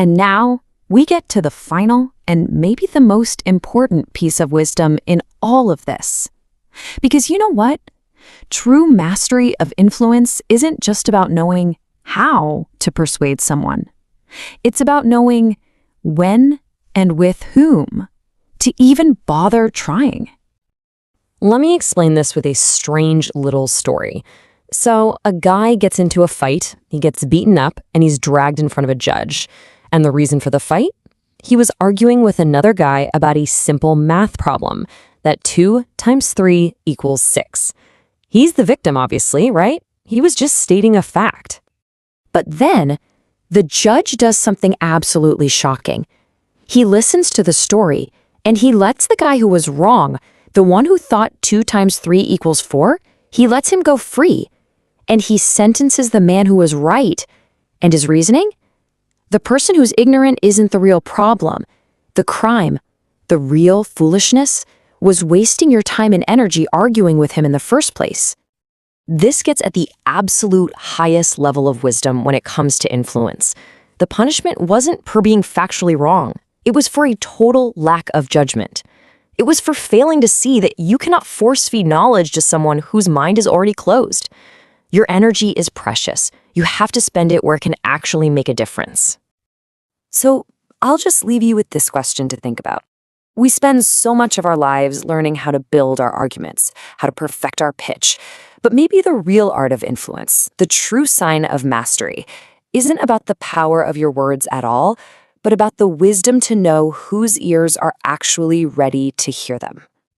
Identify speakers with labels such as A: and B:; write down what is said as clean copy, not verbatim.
A: And now we get to the final and maybe the most important piece of wisdom in all of this. Because you know what? True mastery of influence isn't just about knowing how to persuade someone. It's about knowing when and with whom to even bother trying.
B: Let me explain this with a strange little story. So, a guy gets into a fight, he gets beaten up, and he's dragged in front of a judge. And the reason for the fight? He was arguing with another guy about a simple math problem, that 2 times 3 equals 6. He's the victim, obviously, right? He was just stating a fact.
C: But then, the judge does something absolutely shocking. He listens to the story, and he lets the guy who was wrong, the one who thought 2 times 3 equals 4, he lets him go free. And he sentences the man who was right. And his reasoning? The person who's ignorant isn't the real problem. The crime, the real foolishness, was wasting your time and energy arguing with him in the first place. This gets at the absolute highest level of wisdom when it comes to influence. The punishment wasn't for being factually wrong. It was for a total lack of judgment. It was for failing to see that you cannot force-feed knowledge to someone whose mind is already closed. Your energy is precious. You have to spend it where it can actually make a difference. So, I'll just leave you with this question to think about. We spend so much of our lives learning how to build our arguments, how to perfect our pitch. But maybe the real art of influence, the true sign of mastery, isn't about the power of your words at all, but about the wisdom to know whose ears are actually ready to hear them.